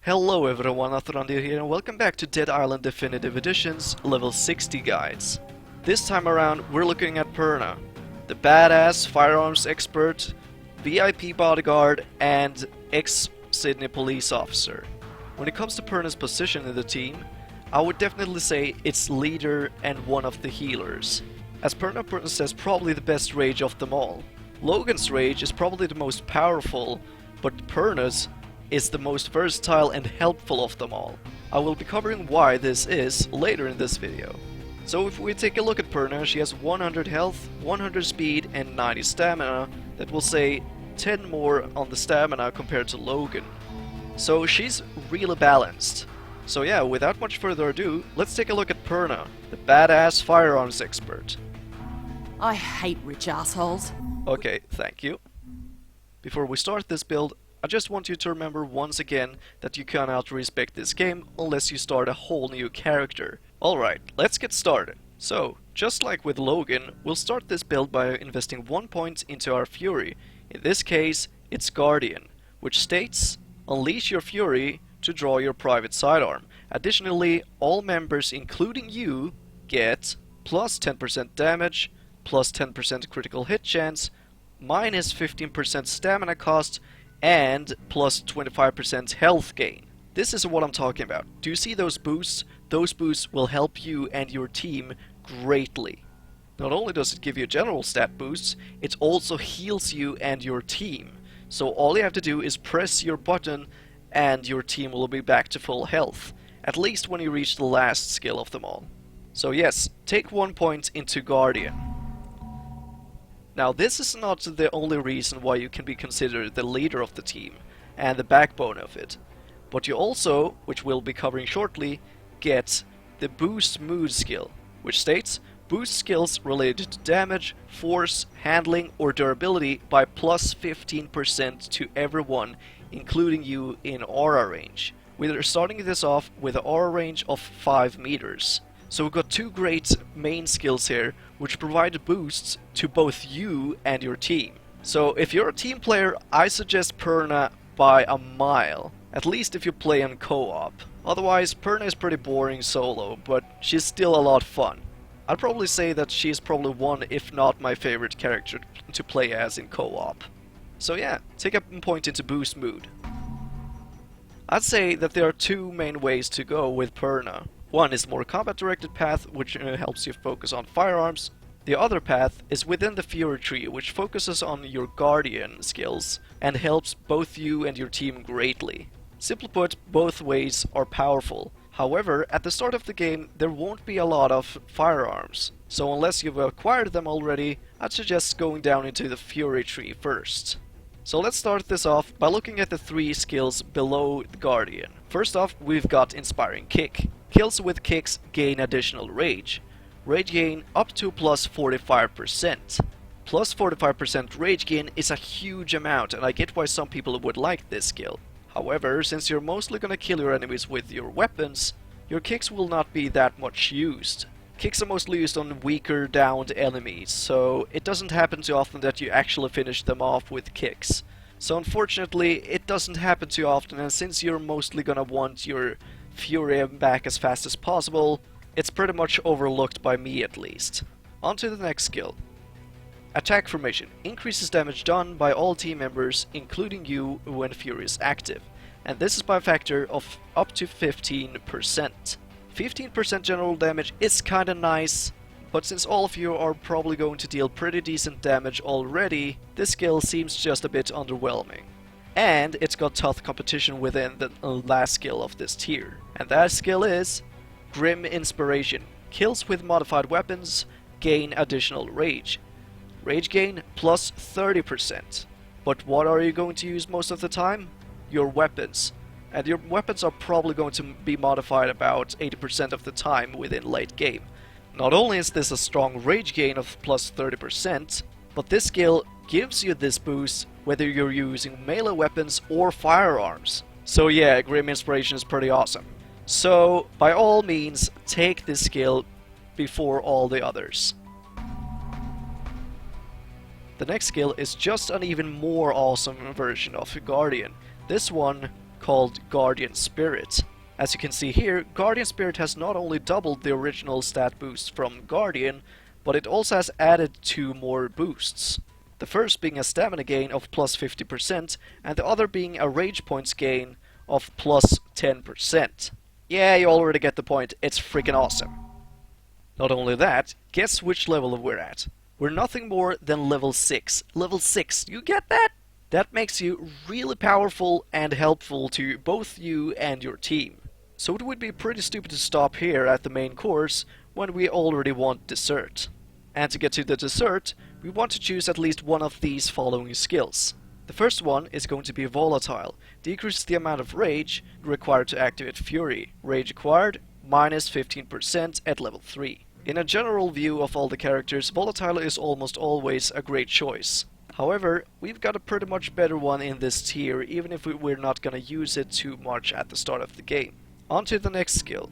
Hello everyone, Nathrandir here and welcome back to Dead Island Definitive Edition's level 60 guides. This time around we're looking at Purna, the badass firearms expert, VIP bodyguard and ex-Sydney police officer. When it comes to Purna's position in the team, I would definitely say it's leader and one of the healers, as Purna possesses probably the best rage of them all. Logan's rage is probably the most powerful, but Purna's is the most versatile and helpful of them all. I will be covering why this is later in this video. So if we take a look at Purna, she has 100 health, 100 speed and 90 stamina. That will say 10 more on the stamina compared to Logan. So she's really balanced. So yeah, without much further ado, let's take a look at Purna, the badass firearms expert. I hate rich assholes. Okay, thank you. Before we start this build, I just want you to remember once again that you cannot respect this game unless you start a whole new character. Alright, let's get started. So, just like with Logan, we'll start this build by investing 1 point into our Fury. In this case, it's Guardian, which states, unleash your Fury to draw your private sidearm. Additionally, all members including you get plus 10% damage, plus 10% critical hit chance, minus 15% stamina cost, and plus 25% health gain. This is what I'm talking about. Do you see those boosts? Those boosts will help you and your team greatly. Not only does it give you general stat boosts, it also heals you and your team. So all you have to do is press your button and your team will be back to full health. At least when you reach the last skill of them all. So yes, take 1 point into Guardian. Now this is not the only reason why you can be considered the leader of the team and the backbone of it, but you also, which we'll be covering shortly, get the Boost Mood skill, which states boost skills related to damage, force, handling or durability by plus 15% to everyone, including you in aura range. We're starting this off with an aura range of 5 meters. So we've got two great main skills here, which provide boosts to both you and your team. So if you're a team player, I suggest Purna by a mile. At least if you play on co-op. Otherwise, Purna is pretty boring solo, but she's still a lot fun. I'd probably say that she's probably one, if not my favorite character to play as in co-op. So yeah, take a point into Boost Mood. I'd say that there are two main ways to go with Purna. One is more combat-directed path, which helps you focus on firearms. The other path is within the Fury tree, which focuses on your Guardian skills and helps both you and your team greatly. Simply put, both ways are powerful. However, at the start of the game, there won't be a lot of firearms. So unless you've acquired them already, I'd suggest going down into the Fury tree first. So let's start this off by looking at the 3 skills below the Guardian. First off, we've got Inspiring Kick. Kills with kicks gain additional rage. Rage gain up to plus 45%. Plus 45% rage gain is a huge amount, and I get why some people would like this skill. However, since you're mostly gonna kill your enemies with your weapons, your kicks will not be that much used. Kicks are mostly used on weaker downed enemies, so it doesn't happen too often that you actually finish them off with kicks. So unfortunately, it doesn't happen too often, and since you're mostly gonna want your Fury back as fast as possible, it's pretty much overlooked by me at least. On to the next skill. Attack Formation increases damage done by all team members, including you, when Fury is active, and this is by a factor of up to 15%. 15% general damage is kinda nice, but since all of you are probably going to deal pretty decent damage already, this skill seems just a bit underwhelming. And it's got tough competition within the last skill of this tier. And that skill is Grim Inspiration. Kills with modified weapons gain additional rage. Rage gain plus 30%. But what are you going to use most of the time? Your weapons. And your weapons are probably going to be modified about 80% of the time within late game. Not only is this a strong rage gain of plus 30%, but this skill gives you this boost whether you're using melee weapons or firearms. So yeah, Grim Inspiration is pretty awesome. So by all means, take this skill before all the others. The next skill is just an even more awesome version of Guardian. This one called Guardian Spirit. As you can see here, Guardian Spirit has not only doubled the original stat boost from Guardian, but it also has added 2 more boosts. The first being a stamina gain of plus 50% and the other being a rage points gain of plus 10%. Yeah, you already get the point, it's freaking awesome. Not only that, guess which level we're at? We're nothing more than level 6. Level 6, you get that? That makes you really powerful and helpful to both you and your team. So it would be pretty stupid to stop here at the main course when we already want dessert. And to get to the dessert, we want to choose at least one of these following skills. The first one is going to be volatile, decreases the amount of rage required to activate Fury. Rage acquired, minus 15% at level 3. In a general view of all the characters, volatile is almost always a great choice. However, we've got a pretty much better one in this tier, even if we're not gonna use it too much at the start of the game. On to the next skill.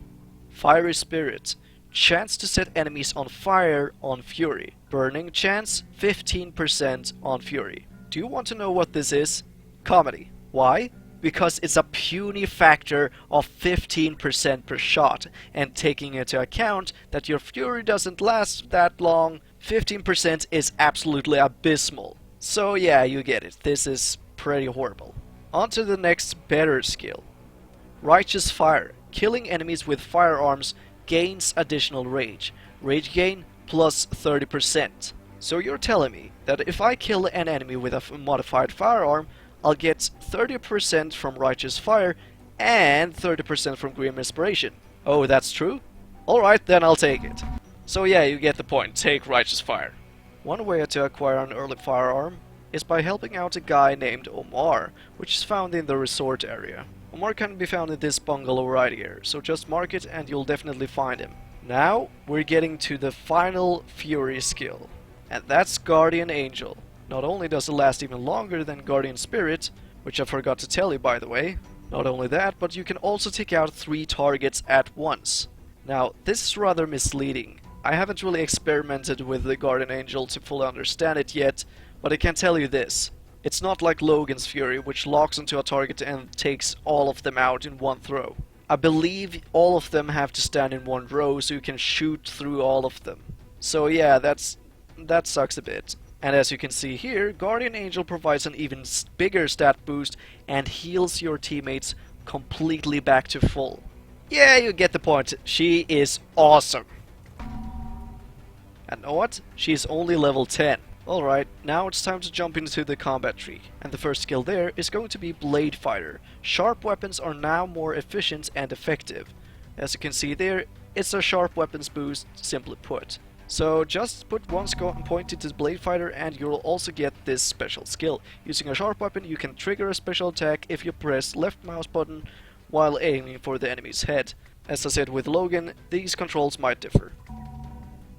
Fiery Spirit. Chance to set enemies on fire on Fury. Burning chance 15% on Fury. Do you want to know what this is? Comedy. Why? Because it's a puny factor of 15% per shot, and taking into account that your Fury doesn't last that long, 15% is absolutely abysmal. So yeah, you get it. This is pretty horrible. On to the next better skill. Righteous Fire. Killing enemies with firearms gains additional rage. Rage gain plus 30%. So you're telling me that if I kill an enemy with a modified firearm, I'll get 30% from Righteous Fire and 30% from Grim Inspiration. Oh, that's true? Alright, then I'll take it. So yeah, you get the point. Take Righteous Fire. One way to acquire an early firearm is by helping out a guy named Omar, which is found in the resort area. Omar can be found in this bungalow right here, so just mark it and you'll definitely find him. Now, we're getting to the final Fury skill, and that's Guardian Angel. Not only does it last even longer than Guardian Spirit, which I forgot to tell you by the way, not only that, but you can also take out 3 targets at once. Now, this is rather misleading. I haven't really experimented with the Guardian Angel to fully understand it yet, but I can tell you this. It's not like Logan's Fury, which locks onto a target and takes all of them out in one throw. I believe all of them have to stand in one row so you can shoot through all of them. So yeah, that sucks a bit. And as you can see here, Guardian Angel provides an even bigger stat boost and heals your teammates completely back to full. Yeah, you get the point. She is awesome. And know what? She's only level 10. Alright, now it's time to jump into the combat tree. And the first skill there is going to be Blade Fighter. Sharp weapons are now more efficient and effective. As you can see there, it's a sharp weapons boost, simply put. So just put one pointed to Blade Fighter and you'll also get this special skill. Using a sharp weapon, you can trigger a special attack if you press left mouse button while aiming for the enemy's head. As I said with Logan, these controls might differ.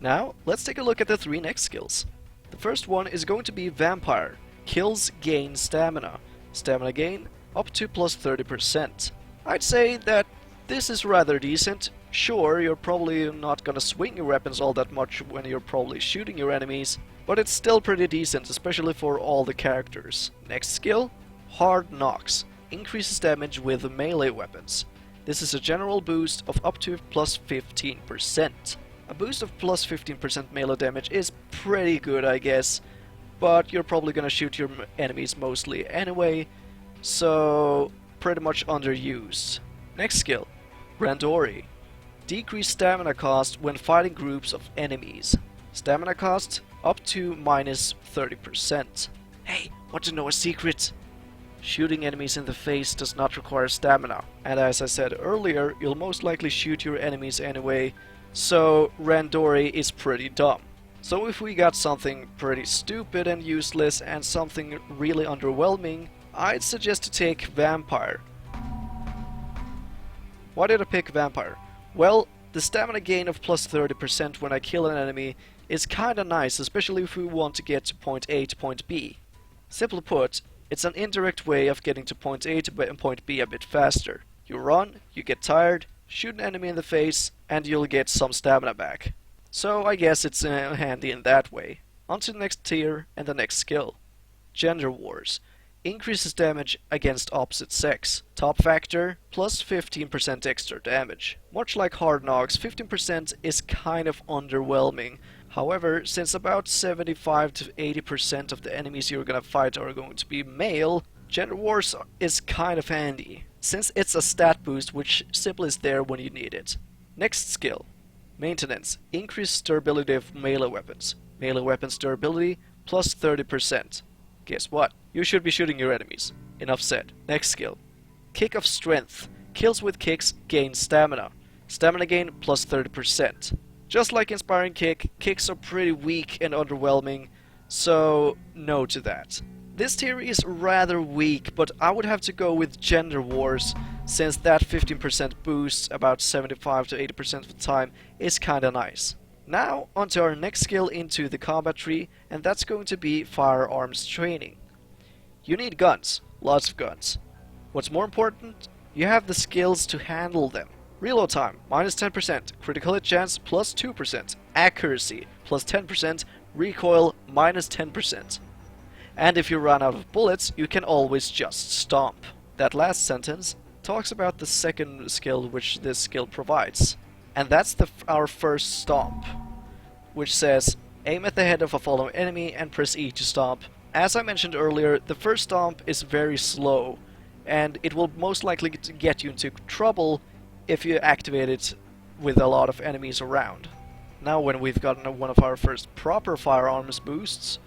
Now, let's take a look at the 3 next skills. The first one is going to be Vampire. Kills gain stamina. Stamina gain up to plus 30%. I'd say that this is rather decent. Sure, you're probably not gonna swing your weapons all that much when you're probably shooting your enemies, but it's still pretty decent, especially for all the characters. Next skill, Hard Knocks. Increases damage with melee weapons. This is a general boost of up to plus 15%. A boost of plus 15% melee damage is pretty good, I guess, but you're probably gonna shoot your enemies mostly anyway, so pretty much underused. Next skill, Randori. Decrease stamina cost when fighting groups of enemies. Stamina cost up to minus 30%. Hey, want to know a secret? Shooting enemies in the face does not require stamina, and as I said earlier, you'll most likely shoot your enemies anyway, so Randori is pretty dumb. So if we got something pretty stupid and useless and something really underwhelming, I'd suggest to take Vampire. Why did I pick Vampire? Well, the stamina gain of plus 30% when I kill an enemy is kinda nice, especially if we want to get to point A to point B. Simply put, it's an indirect way of getting to point A to point B a bit faster. You run, you get tired, shoot an enemy in the face, and you'll get some stamina back. So I guess it's handy in that way. On to the next tier and the next skill. Gender Wars. increases damage against opposite sex. Top factor, plus 15% extra damage. Much like Hard Knocks, 15% is kind of underwhelming. However, since about 75 to 80% of the enemies you're gonna fight are going to be male, Gender Wars is kind of handy, since it's a stat boost which simply is there when you need it. Next skill. Maintenance. Increased durability of melee weapons. Melee weapons durability plus 30%. Guess what? You should be shooting your enemies. Enough said. Next skill. Kick of Strength. Kills with kicks gain stamina. Stamina gain plus 30%. Just like Inspiring Kick, kicks are pretty weak and underwhelming, so no to that. This tier is rather weak, but I would have to go with Gender Wars, since that 15% boost about 75 to 80% of the time is kinda nice. Now onto our next skill into the combat tree, and that's going to be firearms training. You need guns, lots of guns. What's more important, you have the skills to handle them. Reload time, minus 10%, critical hit chance, plus 2%, accuracy, plus 10%, recoil, minus 10%. And if you run out of bullets, you can always just stomp. That last sentence talks about the second skill which this skill provides. And that's our first stomp, which says, aim at the head of a fallen enemy and press E to stomp. As I mentioned earlier, the first stomp is very slow, and it will most likely get you into trouble if you activate it with a lot of enemies around. Now when we've gotten one of our first proper firearms boosts,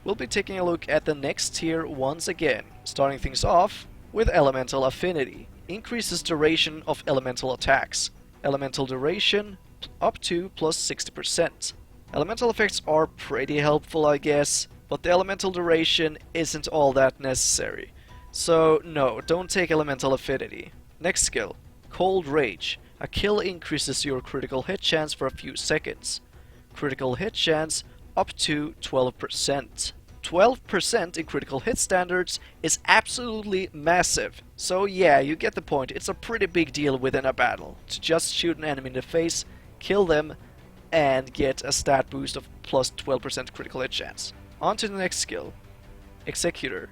we'll be taking a look at the next tier once again, starting things off with Elemental Affinity. Increases duration of elemental attacks. Elemental duration up to plus 60%. Elemental effects are pretty helpful, I guess, but the elemental duration isn't all that necessary. So no, don't take Elemental Affinity. Next skill. Cold Rage. A kill increases your critical hit chance for a few seconds. Critical hit chance up to 12%. 12% in critical hit standards is absolutely massive. So yeah, you get the point. It's a pretty big deal within a battle to just shoot an enemy in the face, kill them, and get a stat boost of plus 12% critical hit chance. On to the next skill. Executor.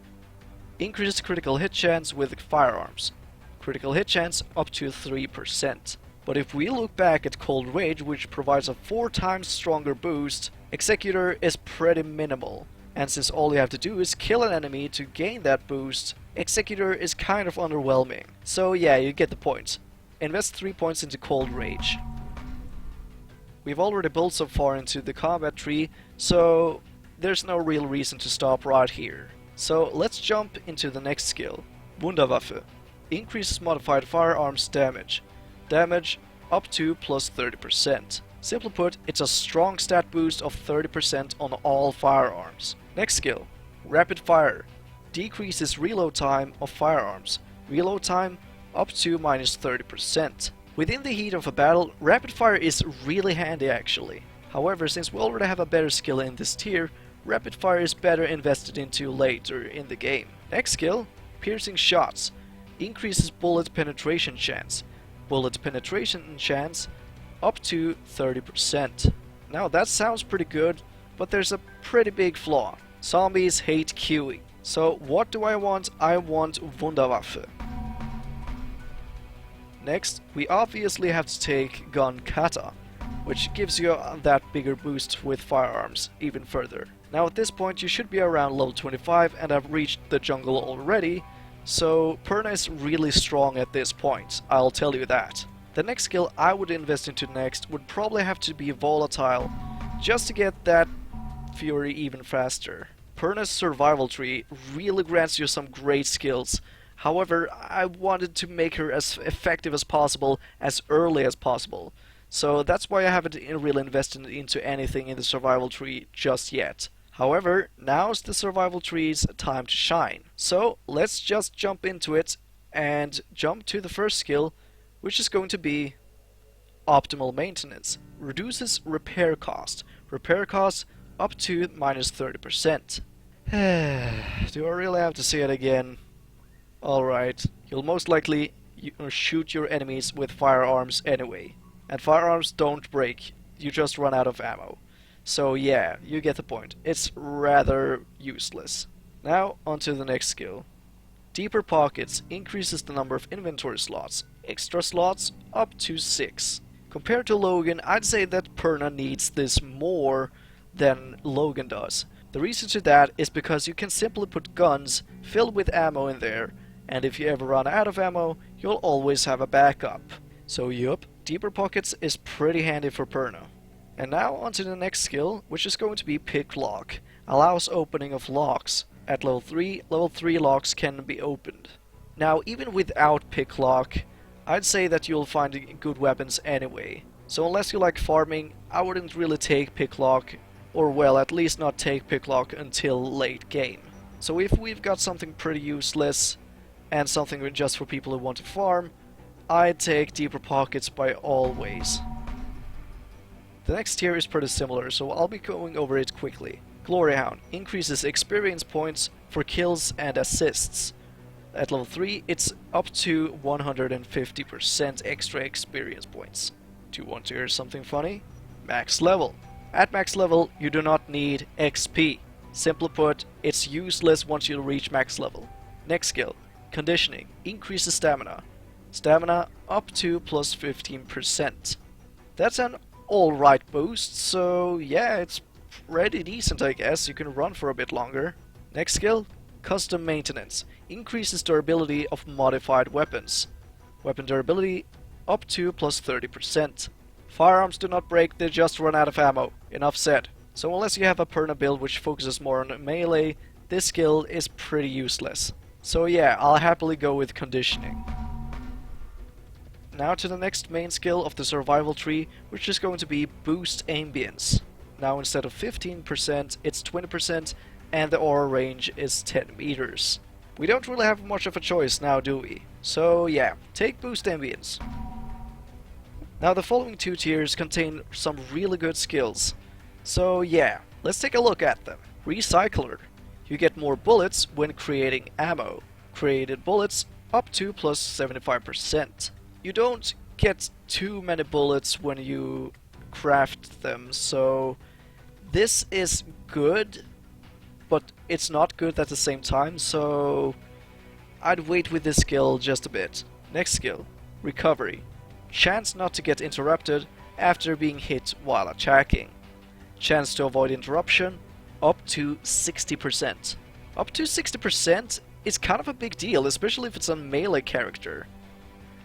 Increases critical hit chance with firearms. Critical hit chance up to 3%. But if we look back at Cold Rage, which provides a 4 times stronger boost, Executor is pretty minimal. And since all you have to do is kill an enemy to gain that boost, Executor is kind of underwhelming. So yeah, you get the point. Invest 3 points into Cold Rage. We've already built so far into the combat tree, so there's no real reason to stop right here. So let's jump into the next skill. Wunderwaffe. Increases modified firearms damage. Damage up to plus 30%. Simply put, it's a strong stat boost of 30% on all firearms. Next skill. Rapid Fire. Decreases reload time of firearms. Reload time up to minus 30%. Within the heat of a battle, Rapid Fire is really handy actually. However, since we already have a better skill in this tier, Rapid Fire is better invested into later in the game. Next skill. Piercing Shots. Increases bullet penetration chance. Bullet penetration chance up to 30%. Now that sounds pretty good, but there's a pretty big flaw. Zombies hate queuing. So what do I want? I want Wunderwaffe. Next, we obviously have to take Gun Kata, which gives you that bigger boost with firearms even further. Now at this point you should be around level 25 and have reached the jungle already, so Purna is really strong at this point, I'll tell you that. The next skill I would invest into next would probably have to be Volatile, just to get that fury even faster. Purna's survival tree really grants you some great skills. However, I wanted to make her as effective as possible, as early as possible. So that's why I haven't really invested into anything in the survival tree just yet. However, now's the survival tree's time to shine. So let's just jump into it and jump to the first skill, which is going to be Optimal Maintenance. Reduces repair cost. Repair cost up to minus 30%. Do I really have to say it again? Alright, you'll most likely shoot your enemies with firearms anyway. And firearms don't break, you just run out of ammo. So yeah, you get the point. It's rather useless. Now onto the next skill. Deeper Pockets increases the number of inventory slots, extra slots up to 6. Compared to Logan, I'd say that Purna needs this more than Logan does. The reason to that is because you can simply put guns filled with ammo in there, and if you ever run out of ammo, you'll always have a backup. So yup, Deeper Pockets is pretty handy for Purna. And now onto the next skill, which is going to be Pick Lock. Allows opening of locks. At level 3 locks can be opened. Now, even without Pick Lock, I'd say that you'll find good weapons anyway. So unless you like farming, I wouldn't really take Pick Lock, or well, at least not take Pick Lock until late game. So if we've got something pretty useless, and something just for people who want to farm, I'd take Deeper Pockets by all ways. The next tier is pretty similar, so I'll be going over it quickly. Glory Hound increases experience points for kills and assists. At level 3, it's up to 150% extra experience points. Do you want to hear something funny? Max level. At max level, you do not need XP. Simply put, it's useless once you reach max level. Next skill, Conditioning, increases stamina. Stamina up to plus 15%. That's an alright boost, so yeah, it's pretty decent, I guess. You can run for a bit longer. Next skill, Custom Maintenance. Increases durability of modified weapons. Weapon durability up to plus 30%. Firearms do not break, they just run out of ammo. Enough said. So unless you have a Purna build which focuses more on melee, this skill is pretty useless. So yeah, I'll happily go with Conditioning. Now to the next main skill of the survival tree, which is going to be Boost Ambience. Now instead of 15%, it's 20%, and the aura range is 10 meters. We don't really have much of a choice now, do we? So yeah, take Boost Ambience. Now the following two tiers contain some really good skills. So yeah, let's take a look at them. Recycler. You get more bullets when creating ammo. Created bullets up to plus 75%. You don't get too many bullets when you craft them, so this is good, but it's not good at the same time, so I'd wait with this skill just a bit. Next skill, Recovery. Chance not to get interrupted after being hit while attacking. Chance to avoid interruption up to 60%. Up to 60% is kind of a big deal, especially if it's a melee character.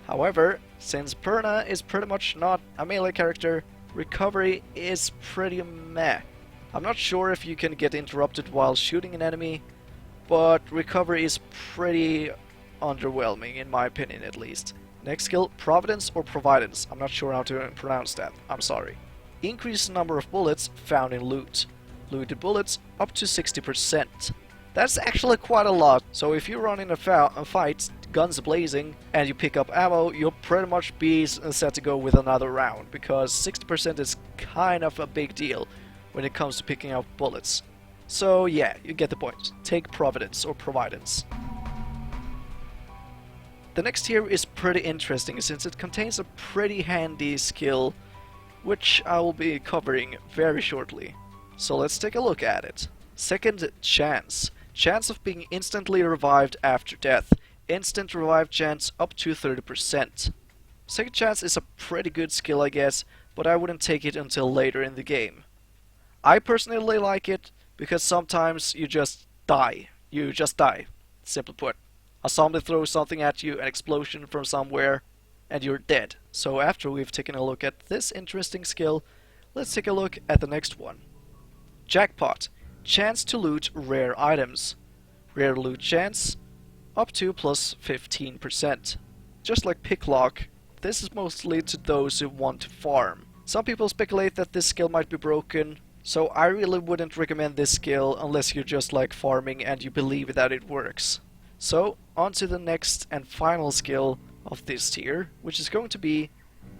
However, since Purna is pretty much not a melee character, recovery is pretty meh. I'm not sure if you can get interrupted while shooting an enemy, but recovery is pretty underwhelming in my opinion at least. Next skill, Providence or Providence. I'm not sure how to pronounce that, I'm sorry. Increase number of bullets found in loot. Looted bullets up to 60%. That's actually quite a lot, so if you run in a fight, guns blazing, and you pick up ammo, you'll pretty much be set to go with another round, because 60% is kind of a big deal when it comes to picking up bullets. So yeah, you get the point. Take Providence or Providence. The next tier is pretty interesting since it contains a pretty handy skill, which I will be covering very shortly. So let's take a look at it. Second Chance. Chance of being instantly revived after death. Instant revive chance up to 30%. Second Chance is a pretty good skill, I guess, but I wouldn't take it until later in the game. I personally like it because sometimes you just die. You just die, simply put. A zombie throws something at you, an explosion from somewhere, and you're dead. So after we've taken a look at this interesting skill, let's take a look at the next one. Jackpot. Chance to loot rare items. Rare loot chance up to plus 15%. Just like Picklock, this is mostly to those who want to farm. Some people speculate that this skill might be broken, so I really wouldn't recommend this skill unless you just like farming and you believe that it works. So, on to the next and final skill of this tier, which is going to be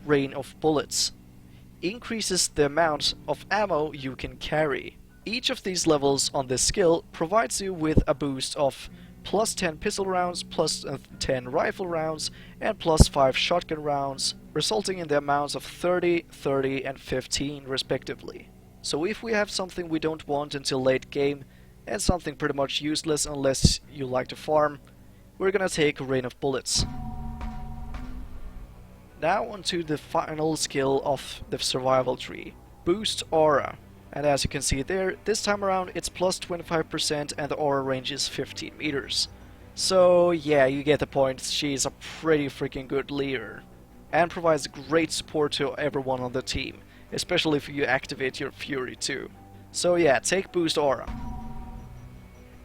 Rain of Bullets. Increases the amount of ammo you can carry. Each of these levels on this skill provides you with a boost of plus 10 pistol rounds, plus 10 rifle rounds, and plus 5 shotgun rounds, resulting in the amounts of 30, 30, and 15 respectively. So if we have something we don't want until late game, and something pretty much useless unless you like to farm, we're gonna take Rain of Bullets. Now onto the final skill of the survival tree, Boost Aura. And as you can see there, this time around it's plus 25% and the aura range is 15 meters. So yeah, you get the point, she's a pretty freaking good leader. And provides great support to everyone on the team, especially if you activate your Fury too. So yeah, take Boost Aura.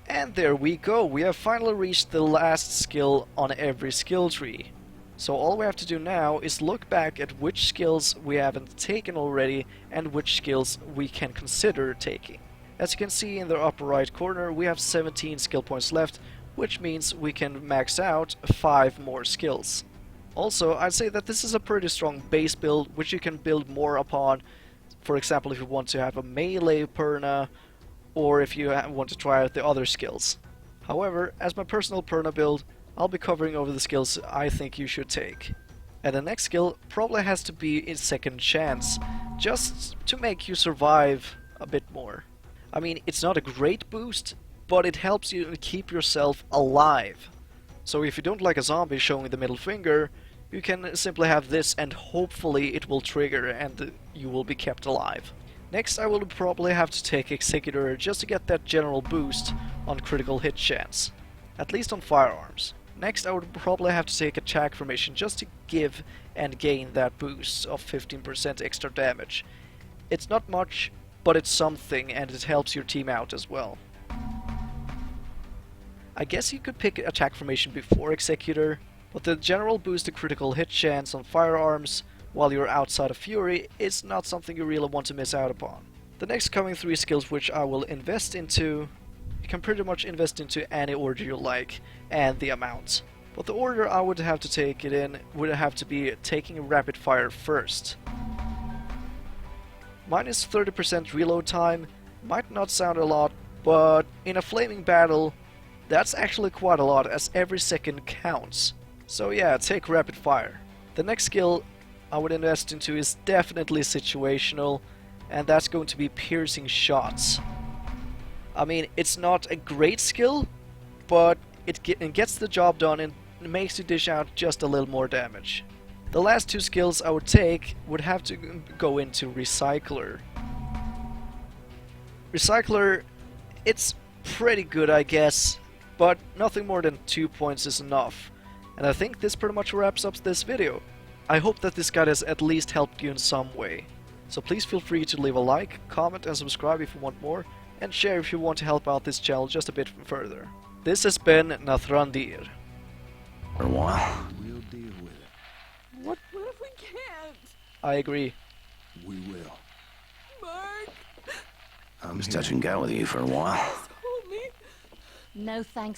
And there we go, we have finally reached the last skill on every skill tree. So all we have to do now is look back at which skills we haven't taken already and which skills we can consider taking. As you can see in the upper right corner, we have 17 skill points left, which means we can max out 5 more skills. Also, I'd say that this is a pretty strong base build, which you can build more upon. For example, if you want to have a melee Purna, or if you want to try out the other skills. However, as my personal Purna build, I'll be covering over the skills I think you should take. And the next skill probably has to be in Second Chance, just to make you survive a bit more. I mean, it's not a great boost, but it helps you keep yourself alive. So if you don't like a zombie showing the middle finger, you can simply have this and hopefully it will trigger and you will be kept alive. Next I will probably have to take Executor just to get that general boost on critical hit chance. At least on firearms. Next I would probably have to take Attack Formation just to give and gain that boost of 15% extra damage. It's not much, but it's something and it helps your team out as well. I guess you could pick Attack Formation before Executor, but the general boost to critical hit chance on firearms while you're outside of Fury is not something you really want to miss out upon. The next coming 3 skills which I will invest into, you can pretty much invest into any order you like, and the amount. But the order I would have to take it in would have to be taking Rapid Fire first. Minus 30% reload time might not sound a lot, but in a flaming battle, that's actually quite a lot as every second counts. So yeah, take Rapid Fire. The next skill I would invest into is definitely situational, and that's going to be Piercing Shots. I mean, it's not a great skill, but it gets the job done and makes you dish out just a little more damage. The last 2 skills I would take would have to go into Recycler. Recycler, it's pretty good I guess, but nothing more than 2 points is enough. And I think this pretty much wraps up this video. I hope that this guide has at least helped you in some way. So please feel free to leave a like, comment and subscribe if you want more, and share if you want to help out this channel just a bit further. This has been Nathrandir. For a while. We'll deal with it. What if we can't? I agree. We will. Mark, I'm I was here. touch and go with you for a while. hold me. No thanks